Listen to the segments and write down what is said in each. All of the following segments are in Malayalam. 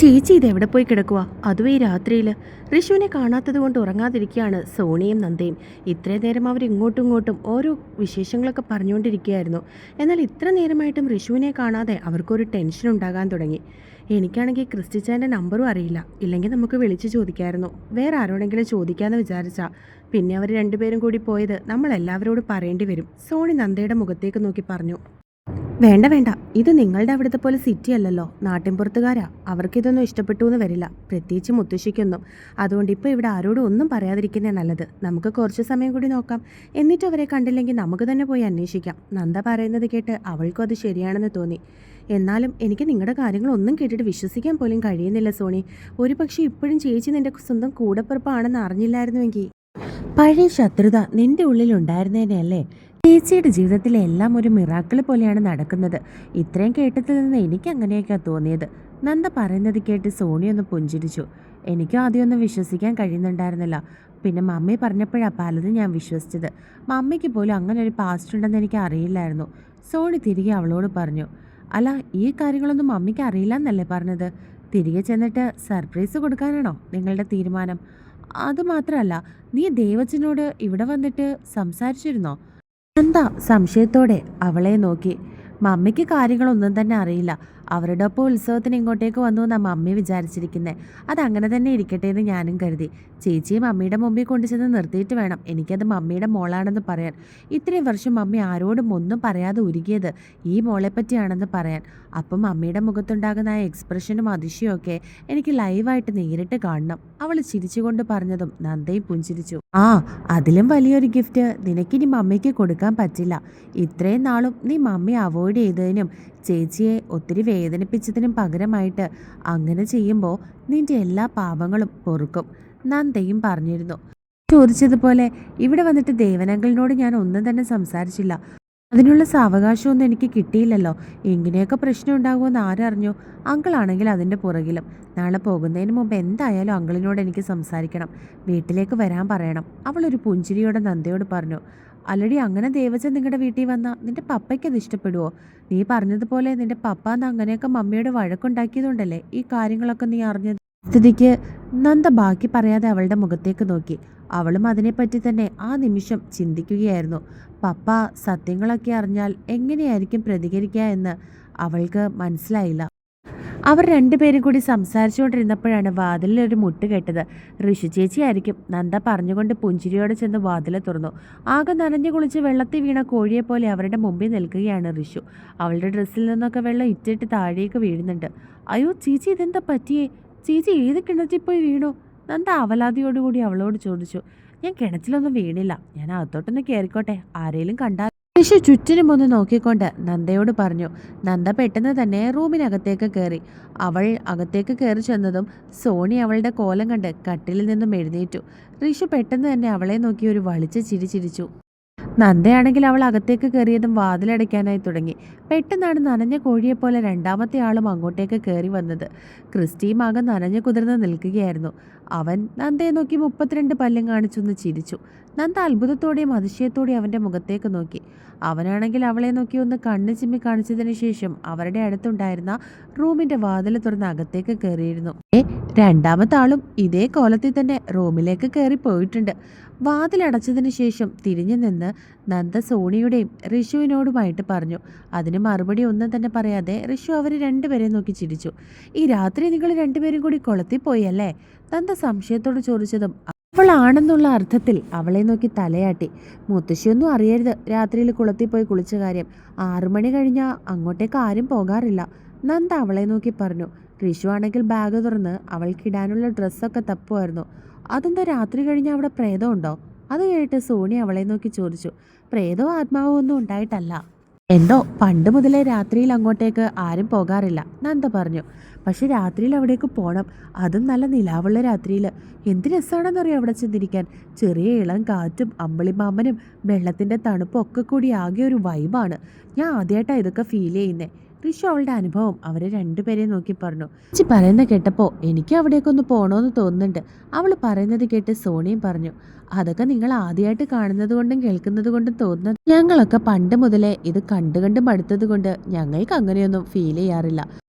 ചേച്ചി ഇതെവിടെ പോയി കിടക്കുക? അതും ഈ രാത്രിയിൽ. ഋഷുവിനെ കാണാത്തത് കൊണ്ട് ഉറങ്ങാതിരിക്കുകയാണ് സോണിയും നന്ദയും. ഇത്രയും നേരം അവർ ഇങ്ങോട്ടും ഇങ്ങോട്ടും ഓരോ വിശേഷങ്ങളൊക്കെ പറഞ്ഞുകൊണ്ടിരിക്കുകയായിരുന്നു. എന്നാൽ ഇത്ര നേരമായിട്ടും ഋഷുവിനെ കാണാതെ അവർക്കൊരു ടെൻഷൻ ഉണ്ടാകാൻ തുടങ്ങി. എനിക്കാണെങ്കിൽ ക്രിസ്റ്റിച്ചാൻ്റെ നമ്പറും അറിയില്ല. ഇല്ലെങ്കിൽ നമുക്ക് വിളിച്ച് ചോദിക്കായിരുന്നു. വേറെ ആരോടെങ്കിലും ചോദിക്കാമെന്ന് വിചാരിച്ചാ പിന്നെ അവർ രണ്ടുപേരും കൂടി പോയത് നമ്മളെല്ലാവരോടും പറയേണ്ടി വരും. സോണി നന്ദയുടെ മുഖത്തേക്ക് നോക്കി പറഞ്ഞു. വേണ്ട വേണ്ട, ഇത് നിങ്ങളുടെ അവിടുത്തെ പോലെ സിറ്റി അല്ലല്ലോ, നാട്ടിൻപുറത്തുകാരാ. അവർക്കിതൊന്നും ഇഷ്ടപ്പെട്ടു എന്ന് വരില്ല, പ്രത്യേകിച്ച് മുത്തശ്ശിക്കൊന്നും. അതുകൊണ്ട് ഇപ്പോൾ ഇവിടെ ആരോടും ഒന്നും പറയാതിരിക്കുന്നേ നല്ലത്. നമുക്ക് കുറച്ച് സമയം കൂടി നോക്കാം. എന്നിട്ട് അവരെ കണ്ടില്ലെങ്കിൽ നമുക്ക് തന്നെ പോയി അന്വേഷിക്കാം. നന്ദ പറയുന്നത് കേട്ട് അവൾക്കും അത് ശരിയാണെന്ന് തോന്നി. എന്നാലും എനിക്ക് നിങ്ങളുടെ കാര്യങ്ങളൊന്നും കേട്ടിട്ട് വിശ്വസിക്കാൻ പോലും കഴിയുന്നില്ല സോണി. ഒരു പക്ഷേ ഇപ്പോഴും ചേച്ചി നിന്റെ സ്വന്തം കൂടപ്പിറപ്പാണെന്ന് അറിഞ്ഞില്ലായിരുന്നുവെങ്കിൽ പഴയ ശത്രുത നിന്റെ ഉള്ളിലുണ്ടായിരുന്നേനെ. ചേച്ചിയുടെ ജീവിതത്തിലെ എല്ലാം ഒരു മിറാക്കിൾ പോലെയാണ് നടക്കുന്നത്. ഇത്രയും കേട്ടതിൽ നിന്ന് എനിക്ക് അങ്ങനെയൊക്കെയാണ് തോന്നിയത്. നന്ദ പറയുന്നത് കേട്ട് സോണിയൊന്ന് പുഞ്ചിരിച്ചു. എനിക്കും ആദ്യമൊന്നും വിശ്വസിക്കാൻ കഴിയുന്നുണ്ടായിരുന്നില്ല. പിന്നെ മമ്മി പറഞ്ഞപ്പോഴാണ് പലതും ഞാൻ വിശ്വസിച്ചത്. മമ്മിക്ക് പോലും അങ്ങനെ ഒരു പാസ്റ്റ് ഉണ്ടെന്ന് എനിക്ക് അറിയില്ലായിരുന്നു. സോണി തിരികെ അവളോട് പറഞ്ഞു. അല്ല, ഈ കാര്യങ്ങളൊന്നും മമ്മിക്ക് അറിയില്ല എന്നല്ലേ പറഞ്ഞത്? തിരികെ ചെന്നിട്ട് സർപ്രൈസ് കൊടുക്കാനാണോ നിങ്ങളുടെ തീരുമാനം? അതുമാത്രമല്ല, നീ ദേവച്ചനോട് ഇവിടെ വന്നിട്ട് സംസാരിച്ചിരുന്നോ? നന്ദ സംശയത്തോടെ അവളെ നോക്കി. മമ്മിക്ക് കാര്യങ്ങളൊന്നും തന്നെ അറിയില്ല. അവരുടെ ഒപ്പം ഉത്സവത്തിന് ഇങ്ങോട്ടേക്ക് വന്നു എന്നാണ് മമ്മി വിചാരിച്ചിരിക്കുന്നത്. അതങ്ങനെ തന്നെ ഇരിക്കട്ടെ എന്ന് ഞാനും കരുതി. ചേച്ചിയെ മമ്മിയുടെ മുമ്പിൽ കൊണ്ടുചെന്ന് നിർത്തിയിട്ട് വേണം എനിക്കത് മമ്മിയുടെ മോളാണെന്ന് പറയാൻ. ഇത്രയും വർഷം മമ്മി ആരോടും ഒന്നും പറയാതെ ഉരുകിയത് ഈ മോളെ പറ്റിയാണെന്ന് പറയാൻ. അപ്പം മമ്മിയുടെ മുഖത്തുണ്ടാകുന്ന ആ എക്സ്പ്രഷനും അതിശയമൊക്കെ എനിക്ക് ലൈവായിട്ട് നേരിട്ട് കാണണം. അവൾ ചിരിച്ചുകൊണ്ട് പറഞ്ഞതും നന്ദയും പുഞ്ചിരിച്ചു. ആ, അതിലും വലിയൊരു ഗിഫ്റ്റ് നിനക്കിനി മമ്മിക്ക് കൊടുക്കാൻ പറ്റില്ല. ഇത്രയും നാളും നീ മമ്മി അവോയ്ഡ് ചെയ്തതിനും ചേച്ചിയെ ഒത്തിരി വേദനിപ്പിച്ചതിനും പകരമായിട്ട് അങ്ങനെ ചെയ്യുമ്പോൾ നിന്റെ എല്ലാ പാപങ്ങളും പൊറുക്കും. നന്ദയും പറഞ്ഞിരുന്നു. ചോദിച്ചതുപോലെ ഇവിടെ വന്നിട്ട് ദേവനങ്കിളിനോട് ഞാൻ ഒന്നും തന്നെ സംസാരിച്ചില്ല. അതിനുള്ള സാവകാശമൊന്നും എനിക്ക് കിട്ടിയില്ലല്ലോ. ഇങ്ങനെയൊക്കെ പ്രശ്നം ഉണ്ടാകുമെന്ന് ആരറിഞ്ഞു? അങ്കിളാണെങ്കിൽ അതിൻ്റെ പുറകിലും. നാളെ പോകുന്നതിന് മുമ്പ് എന്തായാലും അങ്കിളിനോട് എനിക്ക് സംസാരിക്കണം. വീട്ടിലേക്ക് വരാൻ പറയണം. അവളൊരു പുഞ്ചിരിയോടെ നന്ദയോട് പറഞ്ഞു. അല്ലടി, അങ്ങനെ ദേവച്ചൻ നിങ്ങളുടെ വീട്ടിൽ വന്നാൽ നിന്റെ പപ്പയ്ക്ക് അത് ഇഷ്ടപ്പെടുവോ? നീ പറഞ്ഞതുപോലെ നിന്റെ പപ്പ എന്ന് അങ്ങനെയൊക്കെ മമ്മിയോട് വഴക്കുണ്ടാക്കിയതുകൊണ്ടല്ലേ ഈ കാര്യങ്ങളൊക്കെ നീ അറിഞ്ഞത്? സ്ഥിതിക്ക് നന്ദ ബാക്കി പറയാതെ അവളുടെ മുഖത്തേക്ക് നോക്കി. അവളും അതിനെപ്പറ്റി തന്നെ ആ നിമിഷം ചിന്തിക്കുകയായിരുന്നു. പപ്പ സത്യങ്ങളൊക്കെ അറിഞ്ഞാൽ എങ്ങനെയായിരിക്കും പ്രതികരിക്കുക എന്ന് അവൾക്ക് മനസ്സിലായില്ല. അവർ രണ്ടുപേരും കൂടി സംസാരിച്ചുകൊണ്ടിരുന്നപ്പോഴാണ് വാതിലിലൊരു മുട്ട് കേട്ടത്. ഋഷി ചേച്ചിയായിരിക്കും. നന്ദ പറഞ്ഞുകൊണ്ട് പുഞ്ചിരിയോടെ ചെന്ന് വാതിൽ തുറന്നു. ആകെ നനഞ്ഞു കുളിച്ച് വെള്ളത്തിൽ വീണ കോഴിയെപ്പോലെ അവരുടെ മുമ്പിൽ നിൽക്കുകയാണ് ഋഷു. അവളുടെ ഡ്രസ്സിൽ നിന്നൊക്കെ വെള്ളം ഇറ്റിട്ട് താഴേക്ക് വീഴുന്നുണ്ട്. അയ്യോ ചേച്ചി, ഇതെന്താ പറ്റിയേ? ചേച്ചി ഏത് കിണറ്റിൽ പോയി വീണു? നന്ദ അവലാതിയോടുകൂടി അവളോട് ചോദിച്ചു. ഞാൻ കിണറ്റിലൊന്നും വീണില്ല, ഞാൻ അകത്തോട്ടൊന്ന് കയറിക്കോട്ടെ, ആരേലും കണ്ടാൽ. ഋഷു ചുറ്റിനും ഒന്ന് നോക്കിക്കൊണ്ട് നന്ദയോട് പറഞ്ഞു. നന്ദ പെട്ടെന്ന് തന്നെ റൂമിനകത്തേക്ക് കയറി. അവൾ അകത്തേക്ക് കയറി ചെന്നതും സോണി അവളുടെ കോലം കണ്ട് കട്ടിലിൽ നിന്നും എഴുന്നേറ്റു. ഋഷു പെട്ടെന്ന് തന്നെ അവളെ നോക്കി ഒരു വളിച്ച ചിരി ചിരിച്ചു. നന്ദയാണെങ്കിൽ അവൾ അകത്തേക്ക് കയറിയതും വാതിലടയ്ക്കാനായി തുടങ്ങി. പെട്ടെന്നാണ് നനഞ്ഞ കോഴിയെപ്പോലെ രണ്ടാമത്തെ ആളും അങ്ങോട്ടേക്ക് കയറി വന്നത്. ക്രിസ്റ്റിയും ആകെ നനഞ്ഞു കുതിർന്ന് നിൽക്കുകയായിരുന്നു. അവൻ നന്ദയെ നോക്കി 32 പല്ലും കാണിച്ചൊന്ന് ചിരിച്ചു. നന്ദ അത്ഭുതത്തോടെയും അതിശയത്തോടെയും അവൻ്റെ മുഖത്തേക്ക് നോക്കി. അവനാണെങ്കിൽ അവളെ നോക്കി ഒന്ന് കണ്ണ് ചിമ്മി കാണിച്ചതിന് ശേഷം അവരുടെ അടുത്തുണ്ടായിരുന്ന റൂമിൻ്റെ വാതിൽ തുറന്ന് അകത്തേക്ക് കയറിയിരുന്നു. രണ്ടാമത്തെ ആളും ഇതേ കോലത്തിൽ തന്നെ റൂമിലേക്ക് കയറി പോയിട്ടുണ്ട്. വാതിലടച്ചതിന് ശേഷം തിരിഞ്ഞു നിന്ന് നന്ദ സോണിയുടെയും ഋഷുവിനോടുമായിട്ട് പറഞ്ഞു. അതിന് മറുപടി ഒന്നും തന്നെ പറയാതെ ഋഷു അവർ രണ്ടുപേരെ നോക്കി ചിരിച്ചു. ഈ രാത്രി നിങ്ങൾ രണ്ടുപേരും കൂടി കൊളത്തിൽ പോയി അല്ലേ? നന്ദ സംശയത്തോട് ചോദിച്ചതും അവളാണെന്നുള്ള അർത്ഥത്തിൽ അവളെ നോക്കി തലയാട്ടി. മുത്തശ്ശിയൊന്നും അറിയരുത് രാത്രിയിൽ കുളത്തിൽ പോയി കുളിച്ച കാര്യം. 6 മണി കഴിഞ്ഞാൽ അങ്ങോട്ടേക്ക് ആരും പോകാറില്ല. നന്ദ അവളെ നോക്കി പറഞ്ഞു. ഋഷു ആണെങ്കിൽ ബാഗ് തുറന്ന് അവൾക്കിടാനുള്ള ഡ്രസ്സൊക്കെ തപ്പുമായിരുന്നു. അതെന്താ രാത്രി കഴിഞ്ഞാൽ അവിടെ പ്രേതമുണ്ടോ? അത് കേട്ട് സോണി അവളെ നോക്കി ചോദിച്ചു. പ്രേതോ ആത്മാവോ ഒന്നും ഉണ്ടായിട്ടല്ല, എന്തോ പണ്ട് മുതലേ രാത്രിയിൽ അങ്ങോട്ടേക്ക് ആരും പോകാറില്ല, നന്ദ പറഞ്ഞു. പക്ഷെ രാത്രിയിൽ അവിടേക്ക് പോകണം, അതും നല്ല നിലാവുള്ള രാത്രിയിൽ. എന്ത് രസമാണെന്നറിയോ അവിടെ ചെന്നിരിക്കാൻ. ചെറിയ ഇളം കാറ്റും അമ്പിളിമാമനും വെള്ളത്തിൻ്റെ തണുപ്പും ഒക്കെ കൂടി ആകെ ഒരു വൈബാണ്. ഞാൻ ആദ്യമായിട്ടാണ് ഇതൊക്കെ ഫീൽ ചെയ്യുന്നത്. ഋഷു അവളുടെ അനുഭവം അവരെ രണ്ടുപേരെയും നോക്കി പറഞ്ഞു. ചേച്ചി പറയുന്നത് കേട്ടപ്പോൾ എനിക്ക് അവിടേക്ക് ഒന്ന് പോകണമെന്ന് തോന്നുന്നുണ്ട്. അവൾ പറയുന്നത് കേട്ട് സോണിയും പറഞ്ഞു. അതൊക്കെ നിങ്ങൾ ആദ്യമായിട്ട് കാണുന്നത് കൊണ്ടും കേൾക്കുന്നത് കൊണ്ടും തോന്നുന്നത്. ഞങ്ങളൊക്കെ പണ്ട് മുതലേ ഇത് കണ്ടു മടുത്തത് കൊണ്ട് ഞങ്ങൾക്ക് അങ്ങനെയൊന്നും ഫീൽ ചെയ്യാറില്ല.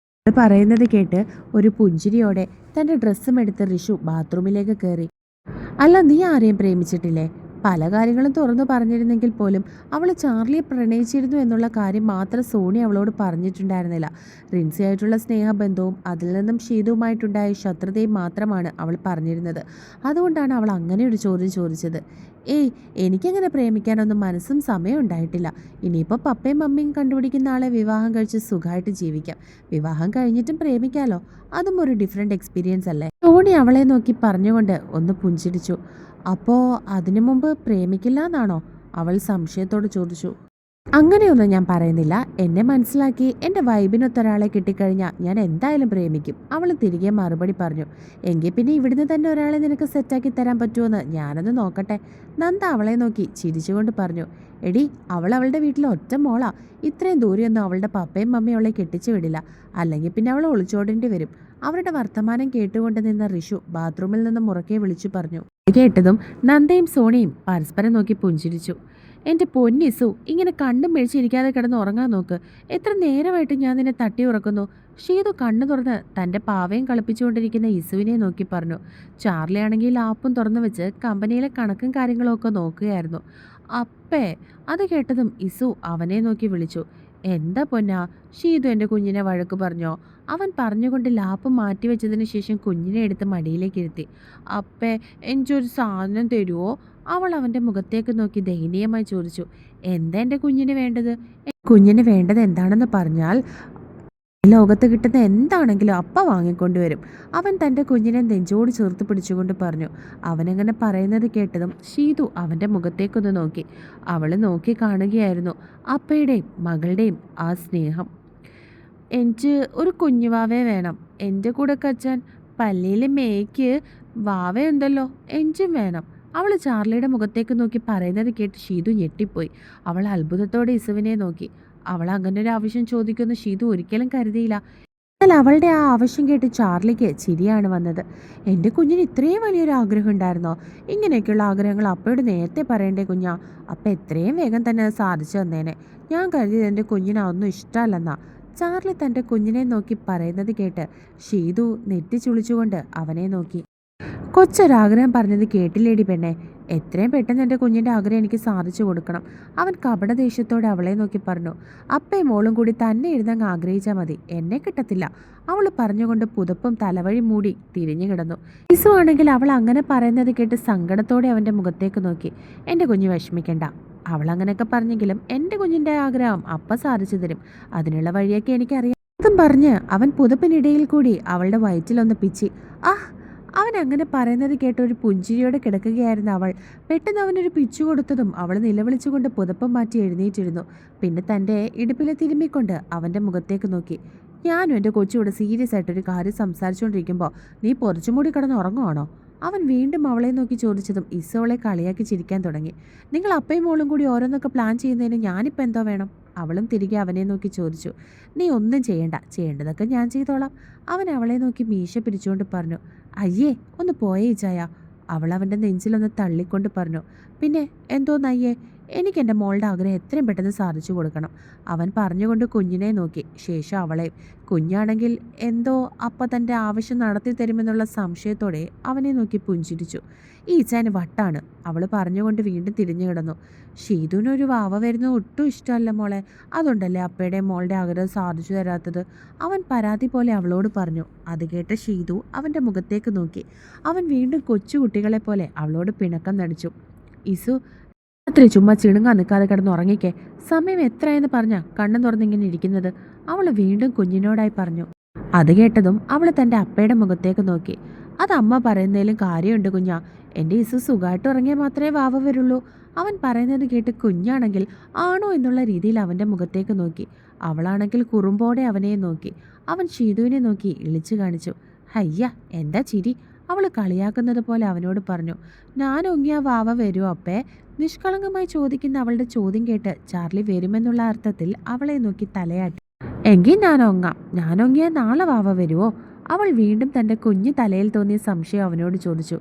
അത് പറയുന്നത് കേട്ട് ഒരു പുഞ്ചിരിയോടെ തൻ്റെ ഡ്രസ്സും എടുത്ത് ഋഷു ബാത്റൂമിലേക്ക് കയറി. അല്ല, നീ ആരെയും പ്രേമിച്ചിട്ടില്ലേ? പല കാര്യങ്ങളും തുറന്നു പറഞ്ഞിരുന്നെങ്കിൽ പോലും അവൾ ചാർലിയെ പ്രണയിച്ചിരുന്നു എന്നുള്ള കാര്യം മാത്രം സോണി അവളോട് പറഞ്ഞിട്ടുണ്ടായിരുന്നില്ല. റിൻസിയായിട്ടുള്ള സ്നേഹബന്ധവും അതിൽ നിന്നും ഷീതുവുമായിട്ടുണ്ടായ ശത്രുതയും മാത്രമാണ് അവൾ പറഞ്ഞിരുന്നത്. അതുകൊണ്ടാണ് അവൾ അങ്ങനെ ഒരു ചോദ്യം ചോദിച്ചത്. ഏയ്, എനിക്കങ്ങനെ പ്രേമിക്കാനൊന്നും മനസ്സും സമയം ഉണ്ടായിട്ടില്ല. ഇനിയിപ്പോൾ പപ്പയും മമ്മിയും കണ്ടുപിടിക്കുന്ന ആളെ വിവാഹം കഴിച്ച് സുഖമായിട്ട് ജീവിക്കാം. വിവാഹം കഴിഞ്ഞിട്ടും പ്രേമിക്കാലോ, അതും ഒരു ഡിഫറെൻ്റ് എക്സ്പീരിയൻസ് അല്ലേ? സോണി അവളെ നോക്കി പറഞ്ഞുകൊണ്ട് ഒന്ന് പുഞ്ചിരിച്ചു. അപ്പോൾ അതിനു മുമ്പ് പ്രേമിക്കില്ല എന്നാണോ? അവൾ സംശയത്തോട് ചോദിച്ചു. അങ്ങനെയൊന്നും ഞാൻ പറയുന്നില്ല. എന്നെ മനസ്സിലാക്കി എൻ്റെ വൈബിനൊത്തൊരാളെ കിട്ടിക്കഴിഞ്ഞാൽ ഞാൻ എന്തായാലും പ്രേമിക്കും. അവൾ തിരികെ മറുപടി പറഞ്ഞു. എങ്കിൽ പിന്നെ ഇവിടുന്ന് തന്നെ ഒരാളെ നിനക്ക് സെറ്റാക്കി തരാൻ പറ്റുമെന്ന് ഞാനൊന്ന് നോക്കട്ടെ. നന്ദ അവളെ നോക്കി ചിരിച്ചുകൊണ്ട് പറഞ്ഞു. എടി, അവൾ അവളുടെ വീട്ടിലെ ഒറ്റ മോളാ. ഇത്രയും ദൂരെയൊന്നും അവളുടെ പപ്പയും മമ്മിയും അവളെ കെട്ടിച്ചു വിടില്ല. അല്ലെങ്കിൽ പിന്നെ അവൾ ഒളിച്ചോടേണ്ടി വരും. അവരുടെ വർത്തമാനം കേട്ടുകൊണ്ട് നിന്ന ഋഷു ബാത്റൂമിൽ നിന്നും ഉറക്കെ വിളിച്ചു പറഞ്ഞു. കേട്ടതും നന്ദയും സോണിയും പരസ്പരം നോക്കി പുഞ്ചിരിച്ചു. എൻ്റെ പൊന്നിസു, ഇങ്ങനെ കണ്ണും മെഴിച്ചിരിക്കാതെ കിടന്ന് ഉറങ്ങാൻ നോക്ക്. എത്ര നേരമായിട്ട് ഞാൻ നിന്നെ തട്ടി ഉറക്കുന്നു. ഷീതു കണ്ണു തുറന്ന് തൻ്റെ പാവയും കളിപ്പിച്ചുകൊണ്ടിരിക്കുന്ന ഇസുവിനെ നോക്കി പറഞ്ഞു. ചാർലി ആണെങ്കിൽ ലാപ്പും തുറന്നു വെച്ച് കമ്പനിയിലെ കണക്കും കാര്യങ്ങളും ഒക്കെ നോക്കുകയായിരുന്നു. അപ്പേ, അത് കേട്ടതും ഇസു അവനെ നോക്കി വിളിച്ചു. എന്താ പൊന്നാ, ഷീതു എൻ്റെ കുഞ്ഞിനെ വഴക്ക് പറഞ്ഞോ? അവൻ പറഞ്ഞുകൊണ്ട് ലാപ്പ് മാറ്റിവെച്ചതിന് ശേഷം കുഞ്ഞിനെ എടുത്ത് മടിയിലേക്ക് ഇരുത്തി. അപ്പേ, എനിക്കൊരു സാധനം തരുമോ? അവൾ അവൻ്റെ മുഖത്തേക്ക് നോക്കി ദയനീയമായി ചോദിച്ചു. എന്താ എൻ്റെ കുഞ്ഞിന് വേണ്ടത്? കുഞ്ഞിന് വേണ്ടത് എന്താണെന്ന് പറഞ്ഞാൽ ലോകത്ത് കിട്ടുന്ന എന്താണെങ്കിലും അപ്പ വാങ്ങിക്കൊണ്ടുവരും. അവൻ തൻ്റെ കുഞ്ഞിനെ നെഞ്ചോട് ചേർത്ത് പിടിച്ചുകൊണ്ട് പറഞ്ഞു. അവനങ്ങനെ പറയുന്നത് കേട്ടതും ഷീതു അവൻ്റെ മുഖത്തേക്കൊന്ന് നോക്കി. അവൾ നോക്കി കാണുകയായിരുന്നു അപ്പയുടെയും മകളുടെയും ആ സ്നേഹം. എനിക്ക് ഒരു കുഞ്ഞു വാവേ വേണം. എൻ്റെ കൂടെ കച്ചാൻ പള്ളിയിൽ മേയ്ക്ക് വാവയുണ്ടല്ലോ, എനിക്കും വേണം. അവൾ ചാർലിയുടെ മുഖത്തേക്ക് നോക്കി പറയുന്നത് കേട്ട് ഷീതു ഞെട്ടിപ്പോയി. അവൾ അത്ഭുതത്തോടെ ഇസുവിനെ നോക്കി. അവൾ അങ്ങനെ ഒരു ആവശ്യം ചോദിക്കുമെന്ന് ഷീതു ഒരിക്കലും കരുതിയില്ല. എന്നാൽ അവളുടെ ആ ആവശ്യം കേട്ട് ചാർലിക്ക് ചിരിയാണ് വന്നത്. എൻ്റെ കുഞ്ഞിന് ഇത്രയും വലിയൊരു ആഗ്രഹം ഉണ്ടായിരുന്നോ? ഇങ്ങനെയൊക്കെയുള്ള ആഗ്രഹങ്ങൾ അപ്പയോട് നേരത്തെ പറയണ്ടേ കുഞ്ഞാ? അപ്പം എത്രയും വേഗം തന്നെ അത് സാധിച്ചു തന്നേനെ. ഞാൻ കരുതിയത് എൻ്റെ കുഞ്ഞിന് അതൊന്നും ഇഷ്ടമല്ലെന്നാ. ചാർലി തൻ്റെ കുഞ്ഞിനെ നോക്കി പറയുന്നത് കേട്ട് ഷീതു നെറ്റിച്ചുളിച്ചുകൊണ്ട് അവനെ നോക്കി. കൊച്ചൊരാഗ്രഹം പറഞ്ഞത് കേട്ടില്ലേടി പെണ്ണെ? എത്രയും പെട്ടെന്ന് എൻ്റെ കുഞ്ഞിൻ്റെ ആഗ്രഹം എനിക്ക് സാധിച്ചു കൊടുക്കണം. അവൻ കപടദേഷ്യത്തോടെ അവളെ നോക്കി പറഞ്ഞു. അപ്പയും മോളും കൂടി തന്നെ എഴുതാൻ ആഗ്രഹിച്ചാൽ മതി, എന്നെ കിട്ടത്തില്ല. അവൾ പറഞ്ഞുകൊണ്ട് പുതപ്പും തലവഴി മൂടി തിരിഞ്ഞു കിടന്നു. ഇസു ആണെങ്കിൽ അവൾ അങ്ങനെ പറയുന്നത് കേട്ട് സങ്കടത്തോടെ അവൻ്റെ മുഖത്തേക്ക് നോക്കി. എൻ്റെ കുഞ്ഞ് വിഷമിക്കണ്ട. അവൾ അങ്ങനെയൊക്കെ പറഞ്ഞെങ്കിലും എൻ്റെ കുഞ്ഞിൻ്റെ ആഗ്രഹം അപ്പ സാധിച്ചു തരും. അതിനുള്ള വഴിയൊക്കെ എനിക്കറിയാം. അതും പറഞ്ഞ് അവൻ പുതപ്പിനിടയിൽ കൂടി അവളുടെ വയറ്റിലൊന്ന് പിച്ചി. ആഹ്! അവൻ അങ്ങനെ പറയുന്നത് കേട്ട് ഒരു പുഞ്ചിരിയോടെ കിടക്കുകയായിരുന്നു അവൾ. പെട്ടെന്ന് അവനൊരു പിച്ചു കൊടുത്തതും അവൾ നിലവിളിച്ചുകൊണ്ട് പുതപ്പം മാറ്റി എഴുന്നേറ്റിരുന്നു. പിന്നെ തൻ്റെ ഇടുപ്പിലെ തിരുമ്മിക്കൊണ്ട് അവൻ്റെ മുഖത്തേക്ക് നോക്കി. ഞാനും എൻ്റെ കൊച്ചുകൂടെ സീരിയസ് ആയിട്ടൊരു കാര്യം സംസാരിച്ചുകൊണ്ടിരിക്കുമ്പോൾ നീ പൊറിച്ചും മൂടി കിടന്ന് ഉറങ്ങുവാണോ? അവൻ വീണ്ടും അവളെ നോക്കി ചോദിച്ചതും ഇസ അവളെ കളിയാക്കി ചിരിക്കാൻ തുടങ്ങി. നിങ്ങൾ അപ്പയും മോളും കൂടി ഓരോന്നൊക്കെ പ്ലാൻ ചെയ്യുന്നതിന് ഞാനിപ്പോൾ എന്തോ വേണം? അവളും തിരികെ അവനെ നോക്കി ചോദിച്ചു. നീ ഒന്നും ചെയ്യണ്ട, ചെയ്യേണ്ടതൊക്കെ ഞാൻ ചെയ്തോളാം. അവൻ അവളെ നോക്കി മീശ പിരിച്ചുകൊണ്ട് പറഞ്ഞു. അയ്യേ, ഒന്ന് പോയേ ചായ. അവൾ അവൻ്റെ നെഞ്ചിലൊന്ന് തള്ളിക്കൊണ്ട് പറഞ്ഞു. പിന്നെ എന്തോന്നയ്യേ? എനിക്ക് എൻ്റെ മോളുടെ ആഗ്രഹം എത്രയും പെട്ടെന്ന് സാധിച്ചു കൊടുക്കണം. അവൻ പറഞ്ഞുകൊണ്ട് കുഞ്ഞിനെ നോക്കി. ശേഷം അവളെ. കുഞ്ഞാണെങ്കിൽ എന്തോ അപ്പം തൻ്റെ ആവശ്യം നടത്തി തരുമെന്നുള്ള സംശയത്തോടെ അവനെ നോക്കി പുഞ്ചിരിച്ചു. ഈ ഈച്ചാന് വട്ടാണ്. അവൾ പറഞ്ഞുകൊണ്ട് വീണ്ടും തിരിഞ്ഞു കിടന്നു. ഷീതുവിനൊരു വാവ വരുന്നത് ഒട്ടും ഇഷ്ടമല്ല മോളെ. അതുകൊണ്ടല്ലേ അപ്പയുടെ മോളുടെ ആഗ്രഹം സാധിച്ചു തരാത്തത്? അവൻ പരാതി പോലെ അവളോട് പറഞ്ഞു. അത് കേട്ട ഷീതു അവൻ്റെ മുഖത്തേക്ക് നോക്കി. അവൻ വീണ്ടും കൊച്ചുകുട്ടികളെ പോലെ അവളോട് പിണക്കം നടിച്ചു. ഇസു, രാത്രി ചുമ്മാ ചിണുങ്ങാൻ നിൽക്കാതെ കിടന്ന് ഉറങ്ങിക്കേ. സമയം എത്രയെന്ന് പറഞ്ഞാ കണ്ണു തുറന്നിങ്ങനെ ഇരിക്കുന്നത്? അവൾ വീണ്ടും കുഞ്ഞിനോടായി പറഞ്ഞു. അത് കേട്ടതും അവൾ തൻ്റെ അപ്പയുടെ മുഖത്തേക്ക് നോക്കി. അത് അമ്മ പറയുന്നതിലും കാര്യമുണ്ട് കുഞ്ഞാ. എൻ്റെ ഇസു സുഖമായിട്ട് ഉറങ്ങിയാൽ മാത്രമേ വാവ വരുള്ളൂ. അവൻ പറയുന്നത് കേട്ട് കുഞ്ഞാണെങ്കിൽ ആണോ എന്നുള്ള രീതിയിൽ അവൻ്റെ മുഖത്തേക്ക് നോക്കി. അവളാണെങ്കിൽ കുറുമ്പോടെ അവനെ നോക്കി. അവൻ ഷീതുവിനെ നോക്കി ഇളിച്ചു കാണിച്ചു. ഹയ്യ, എന്താ ചിരി? അവൾ കളിയാക്കുന്നത് പോലെ അവനോട് പറഞ്ഞു. ഞാൻ ഒങ്ങിയ വാവ വരുമോ അപ്പേ? നിഷ്കളങ്കമായി ചോദിക്കുന്ന അവളുടെ ചോദ്യം കേട്ട് ചാർലി വരുമെന്നുള്ള അർത്ഥത്തിൽ അവളെ നോക്കി തലയാട്ടി. എങ്കിൽ ഞാൻ ഒങ്ങിയാൽ നാളെ വാവ വരുമോ? അവൾ വീണ്ടും തൻ്റെ കുഞ്ഞു തലയിൽ തോന്നിയ സംശയം അവനോട് ചോദിച്ചു.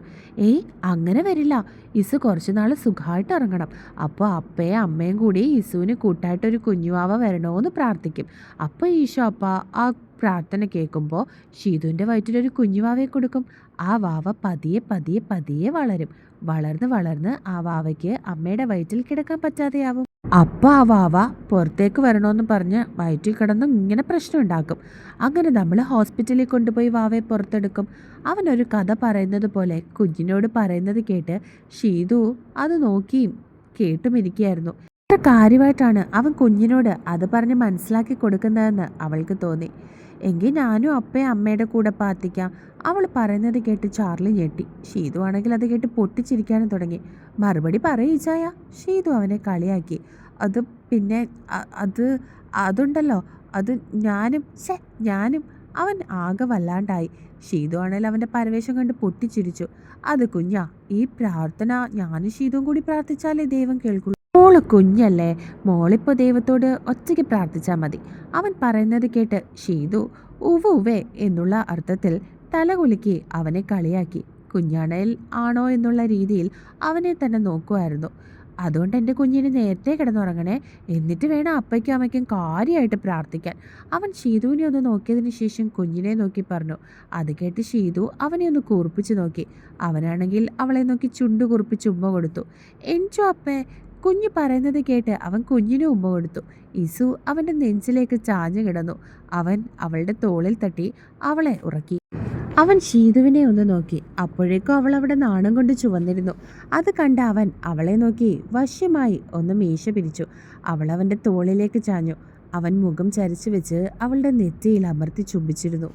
ഏയ്, അങ്ങനെ വരില്ല. ഇസു കുറച്ചുനാൾ സുഖമായിട്ട് ഇറങ്ങണം. അപ്പോൾ അപ്പയും അമ്മയും കൂടി ഇസുവിന് കൂട്ടായിട്ടൊരു കുഞ്ഞുവാവ വരണമെന്ന് പ്രാർത്ഥിക്കും. അപ്പോൾ ഈശോ അപ്പ ആ പ്രാർത്ഥന കേൾക്കുമ്പോൾ ഷീതുവിൻ്റെ വയറ്റിലൊരു കുഞ്ഞുവാവയെ കൊടുക്കും. ആ വാവ പതിയെ പതിയെ പതിയെ വളരും. വളർന്ന് വളർന്ന് ആ വാവയ്ക്ക് അമ്മയുടെ വയറ്റിൽ കിടക്കാൻ പറ്റാതെയാവും. അപ്പോൾ ആ വാവ പുറത്തേക്ക് വരണമെന്ന് പറഞ്ഞ് വയറ്റിൽ കിടന്ന് ഇങ്ങനെ പ്രശ്നം ഉണ്ടാക്കും. അങ്ങനെ നമ്മൾ ഹോസ്പിറ്റലിൽ കൊണ്ടുപോയി വാവയെ പുറത്തെടുക്കും. അവനൊരു കഥ പറയുന്നത് പോലെ കുഞ്ഞിനോട് പറയുന്നത് കേട്ട് ഷീതു അത് നോക്കിയും കേട്ടും ഇരിക്കുകയായിരുന്നു. എത്ര കാര്യമായിട്ടാണ് അവൻ കുഞ്ഞിനോട് അത് പറഞ്ഞ് മനസ്സിലാക്കി കൊടുക്കുന്നതെന്ന് അവൾക്ക് തോന്നി. എങ്കിൽ ഞാനും അപ്പയും അമ്മയുടെ കൂടെ പ്രാർത്ഥിക്കാം. അവൾ പറയുന്നത് കേട്ട് ചാർലി ഞെട്ടി. ഷീതു ആണെങ്കിൽ അത് കേട്ട് പൊട്ടിച്ചിരിക്കാനും തുടങ്ങി. മറുപടി പറയിച്ചായ ഷീതു അവനെ കളിയാക്കി. അത് പിന്നെ അത് അതുണ്ടല്ലോ അത് ഞാനും അവൻ ആകെ വല്ലാണ്ടായി. ഷീതു ആണെങ്കിൽ അവൻ്റെ പരവേശം കണ്ട് പൊട്ടിച്ചിരിച്ചു. അത് കുഞ്ഞാ, ഈ പ്രാർത്ഥന ഞാനും ഷീതുവും കൂടി പ്രാർത്ഥിച്ചാലേ ദൈവം കേൾക്കുള്ളൂ. മോള് കുഞ്ഞല്ലേ, മോളിപ്പോൾ ദൈവത്തോട് ഒറ്റയ്ക്ക് പ്രാർത്ഥിച്ചാൽ മതി. അവൻ പറയുന്നത് കേട്ട് ഷീതു ഉവ്വേ എന്നുള്ള അർത്ഥത്തിൽ തലകുലുക്കി അവനെ കളിയാക്കി. കുഞ്ഞാണയിൽ ആണോ എന്നുള്ള രീതിയിൽ അവനെ തന്നെ നോക്കുമായിരുന്നു. അതുകൊണ്ട് എൻ്റെ കുഞ്ഞിന് നേരത്തെ കിടന്നുറങ്ങണേ, എന്നിട്ട് വേണം അപ്പയ്ക്കും അമ്മയ്ക്കും കാര്യമായിട്ട് പ്രാർത്ഥിക്കാൻ. അവൻ ഷീതുവിനെ ഒന്ന് നോക്കിയതിന് ശേഷം കുഞ്ഞിനെ നോക്കി പറഞ്ഞു. അത് കേട്ട് ഷീതു അവനെ ഒന്ന് കൂർപ്പിച്ച് നോക്കി. അവനാണെങ്കിൽ അവളെ നോക്കി ചുണ്ടു കുറിപ്പിച്ച് ഉമ്മ കൊടുത്തു. എൻജോ അപ്പേ. കുഞ്ഞ് പറയുന്നത് കേട്ട് അവൻ കുഞ്ഞിന് ഉമ്മ കൊടുത്തു. ഇസു അവൻ്റെ നെഞ്ചിലേക്ക് ചാഞ്ഞു കിടന്നു. അവൻ അവളുടെ തോളിൽ തട്ടി അവളെ ഉറക്കി. അവൻ ഷീതുവിനെ ഒന്ന് നോക്കി. അപ്പോഴേക്കും അവൾ അവിടെ നാണം കൊണ്ട് ചുവന്നിരുന്നു. അത് കണ്ട അവൻ അവളെ നോക്കി വശ്യമായി ഒന്ന് മീശ പിരിച്ചു. അവൾ അവൻ്റെ തോളിലേക്ക് ചാഞ്ഞു. അവൻ മുഖം ചരിച്ചു വെച്ച് അവളുടെ നെറ്റിയിൽ അമർത്തി ചുംബിച്ചിരുന്നു.